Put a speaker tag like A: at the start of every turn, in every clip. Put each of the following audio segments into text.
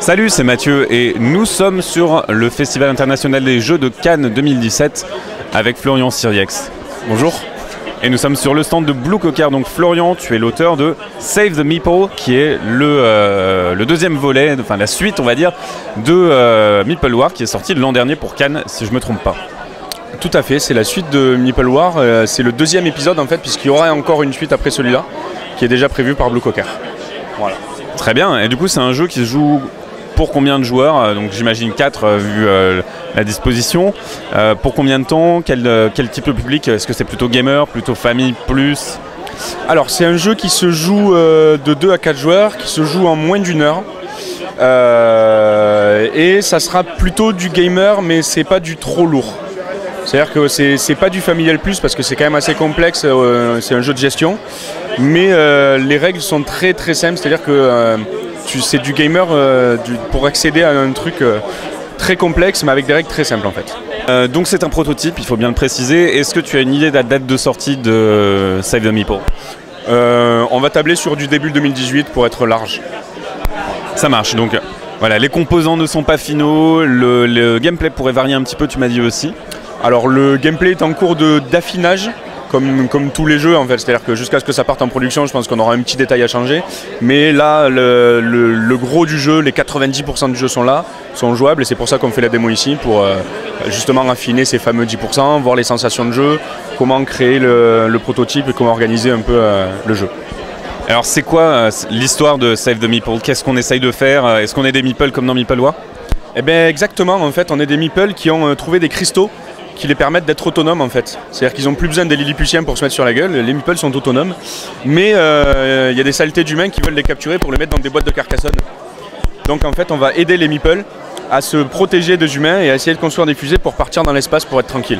A: Salut, c'est Mathieu et nous sommes sur le Festival international des jeux de Cannes 2017 avec Florian Siriex. Bonjour. Et nous sommes sur le stand de Blue Cocker. Donc Florian, tu es l'auteur de Save the Meeple, qui est le deuxième volet, enfin la suite on va dire, de Meeple War, qui est sorti l'an dernier pour Cannes, si je ne me trompe pas.
B: Tout à fait, c'est la suite de Meeple War, c'est le deuxième épisode en fait, puisqu'il y aura encore une suite après celui-là, qui est déjà prévu par Blue Cocker. Voilà.
A: Très bien, et du coup c'est un jeu qui se joue pour combien de joueurs? Donc j'imagine 4 vu la disposition. Pour combien de temps? Quel type de public? Est-ce que c'est plutôt gamer, plutôt famille, plus?
B: Alors c'est un jeu qui se joue de 2 à 4 joueurs, qui se joue en moins d'1 heure. Et ça sera plutôt du gamer, mais c'est pas du trop lourd. C'est-à-dire que c'est pas du familial plus parce que c'est quand même assez complexe, c'est un jeu de gestion. Mais les règles sont très très simples, c'est-à-dire que c'est du gamer pour accéder à un truc très complexe mais avec des règles très simples en fait.
A: Donc c'est un prototype, il faut bien le préciser. Est-ce que tu as une idée de la date de sortie de Save the Meeple?
B: On va tabler sur du début 2018 pour être large.
A: Ça marche, donc voilà, les composants ne sont pas finaux, le gameplay pourrait varier un petit peu, tu m'as dit aussi.
B: Alors le gameplay est en cours d'affinage. Comme tous les jeux en fait, c'est-à-dire que jusqu'à ce que ça parte en production, je pense qu'on aura un petit détail à changer. Mais là, le gros du jeu, les 90% du jeu sont là, sont jouables et c'est pour ça qu'on fait la démo ici, pour justement affiner ces fameux 10%, voir les sensations de jeu, comment créer le prototype et comment organiser un peu le jeu.
A: Alors c'est quoi l'histoire de Save the Meeple? Qu'est-ce qu'on essaye de faire? Est-ce qu'on est des meeples comme dans Meeple War?
B: Eh bien exactement, en fait, on est des meeples qui ont trouvé des cristaux qui les permettent d'être autonomes en fait. C'est-à-dire qu'ils n'ont plus besoin des Lilliputiens pour se mettre sur la gueule, les meeples sont autonomes, mais il y a des saletés d'humains qui veulent les capturer pour les mettre dans des boîtes de Carcassonne. Donc en fait on va aider les meeples à se protéger des humains et à essayer de construire des fusées pour partir dans l'espace pour être tranquille.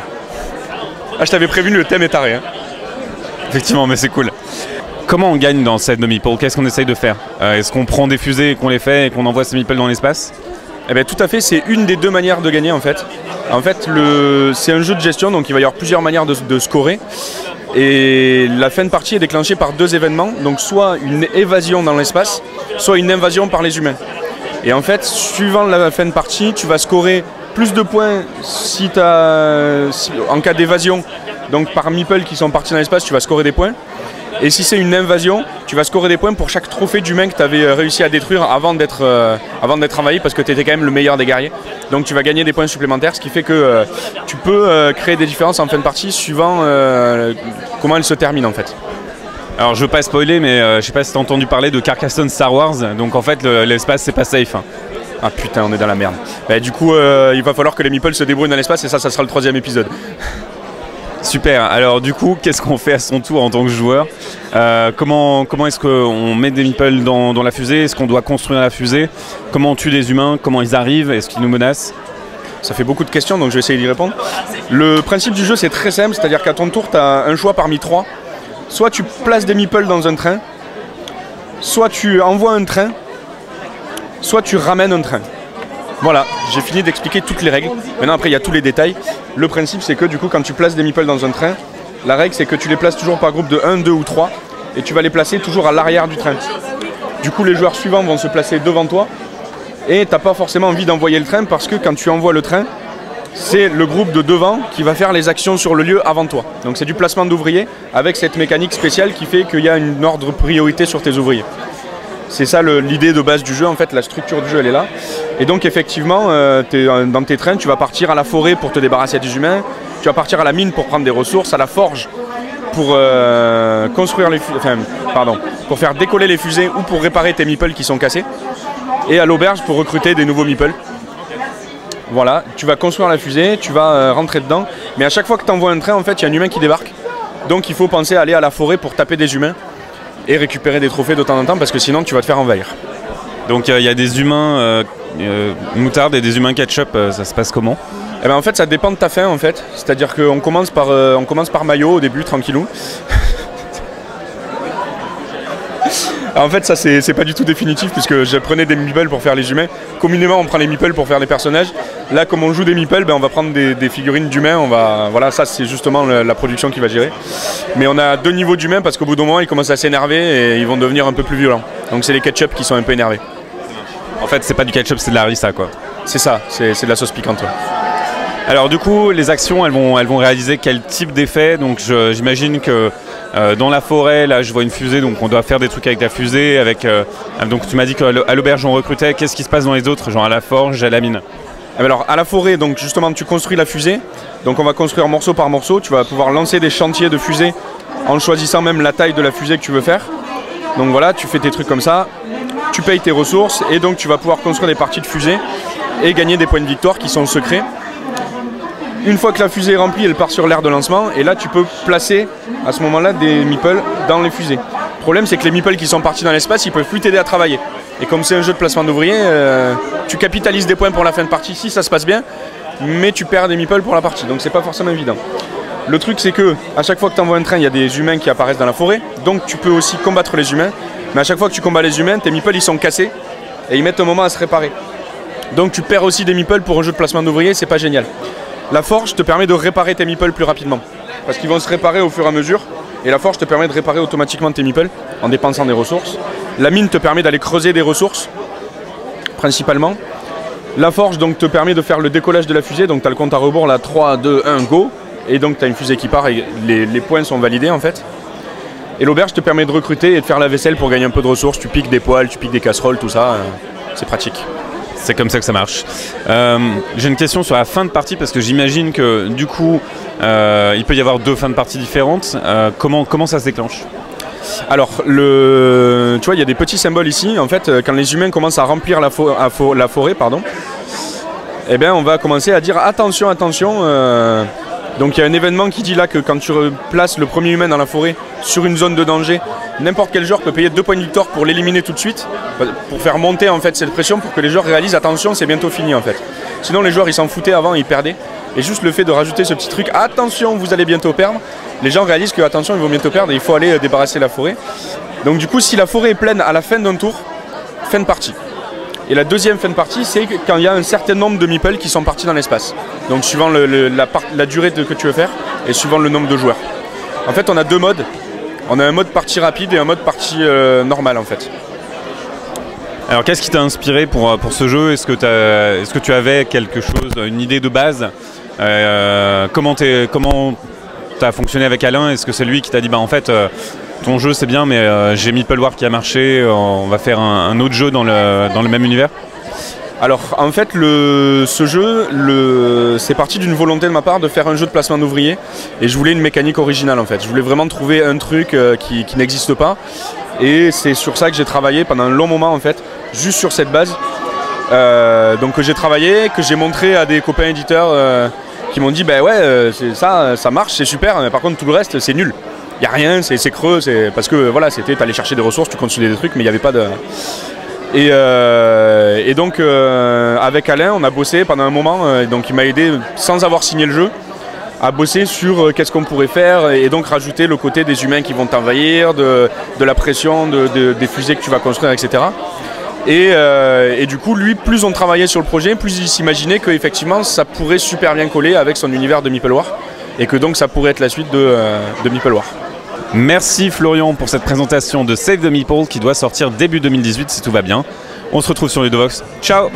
B: Ah je t'avais prévenu, le thème est taré. Hein.
A: Effectivement, mais c'est cool. Comment on gagne dans Save the Meeple? Qu'est-ce qu'on essaye de faire? Est-ce qu'on prend des fusées et qu'on les fait et qu'on envoie ces meeples dans l'espace?
B: Eh bien, tout à fait, c'est une des 2 manières de gagner en fait. En fait, c'est un jeu de gestion, donc il va y avoir plusieurs manières de scorer. Et la fin de partie est déclenchée par 2 événements, donc soit une évasion dans l'espace, soit une invasion par les humains. Et en fait, suivant la fin de partie, tu vas scorer plus de points en cas d'évasion. Donc par meeple qui sont partis dans l'espace, tu vas scorer des points. Et si c'est une invasion, tu vas scorer des points pour chaque trophée d'humain que tu avais réussi à détruire avant d'être envahi, parce que tu étais quand même le meilleur des guerriers. Donc tu vas gagner des points supplémentaires, ce qui fait que tu peux créer des différences en fin de partie suivant comment elle se termine en fait.
A: Alors je veux pas spoiler, mais je sais pas si tu as entendu parler de Carcassonne Star Wars, donc en fait l'espace c'est pas safe. Hein.
B: Ah putain, on est dans la merde. Bah, du coup il va falloir que les meeples se débrouillent dans l'espace et ça sera le 3e épisode.
A: Super, alors du coup, qu'est-ce qu'on fait à son tour en tant que joueur? Comment est-ce qu'on met des meeples dans la fusée? Est-ce qu'on doit construire la fusée? Comment on tue des humains? Comment ils arrivent? Est-ce qu'ils nous menacent?
B: Ça fait beaucoup de questions, donc je vais essayer d'y répondre. Le principe du jeu, c'est très simple, c'est-à-dire qu'à ton tour, tu as un choix parmi 3. Soit tu places des meeples dans un train, soit tu envoies un train, soit tu ramènes un train. Voilà, j'ai fini d'expliquer toutes les règles. Maintenant, après, il y a tous les détails. Le principe, c'est que du coup, quand tu places des meeples dans un train, la règle, c'est que tu les places toujours par groupe de 1, 2 ou 3, et tu vas les placer toujours à l'arrière du train. Du coup, les joueurs suivants vont se placer devant toi, et tu n'as pas forcément envie d'envoyer le train, parce que quand tu envoies le train, c'est le groupe de devant qui va faire les actions sur le lieu avant toi. Donc c'est du placement d'ouvriers, avec cette mécanique spéciale qui fait qu'il y a une ordre de priorité sur tes ouvriers. C'est ça l'idée de base du jeu, en fait, la structure du jeu elle est là. Et donc effectivement, dans tes trains, tu vas partir à la forêt pour te débarrasser des humains, tu vas partir à la mine pour prendre des ressources, à la forge pour pour faire décoller les fusées ou pour réparer tes meeples qui sont cassés, et à l'auberge pour recruter des nouveaux meeples. Voilà, tu vas construire la fusée, tu vas rentrer dedans, mais à chaque fois que tu envoies un train, en fait, il y a un humain qui débarque. Donc il faut penser à aller à la forêt pour taper des humains et récupérer des trophées de temps en temps, parce que sinon tu vas te faire envahir.
A: Donc il y a des humains moutarde et des humains ketchup, ça se passe comment?
B: Eh ben, en fait ça dépend de ta faim en fait, c'est-à-dire qu'on commence par maillot au début, tranquillou. En fait ça c'est pas du tout définitif, puisque je prenais des meeples pour faire les humains. Communément on prend les meeples pour faire les personnages. Là comme on joue des meeples, ben, on va prendre des figurines d'humains. Voilà, ça c'est justement la production qui va gérer. Mais on a 2 niveaux d'humains, parce qu'au bout d'un moment ils commencent à s'énerver et ils vont devenir un peu plus violents. Donc c'est les ketchup qui sont un peu énervés.
A: En fait, c'est pas du ketchup, c'est de la harissa, quoi.
B: C'est ça, c'est de la sauce piquante. Ouais.
A: Alors du coup, les actions, elles vont réaliser quel type d'effet? Donc j'imagine que dans la forêt, là, je vois une fusée, donc on doit faire des trucs avec la fusée. Donc tu m'as dit qu'à l'auberge on recrutait. Qu'est-ce qui se passe dans les autres, genre à la forge, à la mine?
B: Alors à la forêt, donc justement, tu construis la fusée. Donc on va construire morceau par morceau. Tu vas pouvoir lancer des chantiers de fusée en choisissant même la taille de la fusée que tu veux faire. Donc voilà, tu fais tes trucs comme ça. Tu payes tes ressources et donc tu vas pouvoir construire des parties de fusée et gagner des points de victoire qui sont secrets. Une fois que la fusée est remplie, elle part sur l'aire de lancement et là tu peux placer à ce moment-là des meeples dans les fusées. Le problème c'est que les meeples qui sont partis dans l'espace, ils peuvent plus t'aider à travailler. Et comme c'est un jeu de placement d'ouvriers, tu capitalises des points pour la fin de partie si ça se passe bien, mais tu perds des meeples pour la partie, donc c'est pas forcément évident. Le truc c'est que à chaque fois que tu envoies un train, il y a des humains qui apparaissent dans la forêt, donc tu peux aussi combattre les humains, mais à chaque fois que tu combats les humains, tes meeples ils sont cassés et ils mettent un moment à se réparer. Donc tu perds aussi des meeples pour un jeu de placement d'ouvriers, c'est pas génial. La forge te permet de réparer tes meeples plus rapidement, parce qu'ils vont se réparer au fur et à mesure, et la forge te permet de réparer automatiquement tes meeples en dépensant des ressources. La mine te permet d'aller creuser des ressources, principalement. La forge donc te permet de faire le décollage de la fusée, donc tu as le compte à rebours, là 3, 2, 1, go, et donc tu as une fusée qui part et les points sont validés en fait. Et l'auberge te permet de recruter et de faire la vaisselle pour gagner un peu de ressources, tu piques des poêles, tu piques des casseroles, tout ça, c'est pratique.
A: C'est comme ça que ça marche. J'ai une question sur la fin de partie parce que j'imagine que du coup il peut y avoir 2 fins de partie différentes. Comment ça se déclenche?
B: Alors, tu vois, il y a des petits symboles ici. En fait, quand les humains commencent à remplir la forêt, eh bien, on va commencer à dire attention, attention. Donc, il y a un événement qui dit là que quand tu places le premier humain dans la forêt sur une zone de danger, n'importe quel joueur peut payer 2 points de victoire pour l'éliminer tout de suite, pour faire monter en fait cette pression, pour que les joueurs réalisent attention, c'est bientôt fini en fait. Sinon, les joueurs ils s'en foutaient avant, ils perdaient. Et juste le fait de rajouter ce petit truc, attention, vous allez bientôt perdre, les gens réalisent que attention, ils vont bientôt perdre et il faut aller débarrasser la forêt. Donc du coup, si la forêt est pleine à la fin d'un tour, fin de partie. Et la deuxième fin de partie, c'est quand il y a un certain nombre de meeples qui sont partis dans l'espace. Donc suivant la durée que tu veux faire et suivant le nombre de joueurs. En fait, on a 2 modes. On a un mode partie rapide et un mode partie normale en fait.
A: Alors qu'est-ce qui t'a inspiré pour ce jeu? Est-ce que tu avais quelque chose, une idée de base? Comment t'as fonctionné avec Alain? Est-ce que c'est lui qui t'a dit bah en fait ton jeu c'est bien mais j'ai Meeple War qui a marché, on va faire un autre jeu dans le même univers?
B: Alors en fait ce jeu c'est parti d'une volonté de ma part de faire un jeu de placement d'ouvriers et je voulais une mécanique originale en fait. Je voulais vraiment trouver un truc qui n'existe pas et c'est sur ça que j'ai travaillé pendant un long moment en fait, juste sur cette base. Donc que j'ai travaillé, que j'ai montré à des copains éditeurs qui m'ont dit bah ouais ça marche, c'est super, mais par contre tout le reste c'est nul. Il n'y a rien, c'est creux, parce que voilà, c'était t'allais chercher des ressources, tu construisais des trucs mais il n'y avait pas de... Et donc avec Alain on a bossé pendant un moment, donc il m'a aidé sans avoir signé le jeu à bosser sur qu'est-ce qu'on pourrait faire et donc rajouter le côté des humains qui vont t'envahir, de la pression, des fusées que tu vas construire, etc. Et du coup lui, plus on travaillait sur le projet, plus il s'imaginait qu'effectivement ça pourrait super bien coller avec son univers de Meeple War et que donc ça pourrait être la suite de Meeple War.
A: Merci Florian pour cette présentation de Save the Meeple qui doit sortir début 2018 si tout va bien. On se retrouve sur Ludovox. Ciao!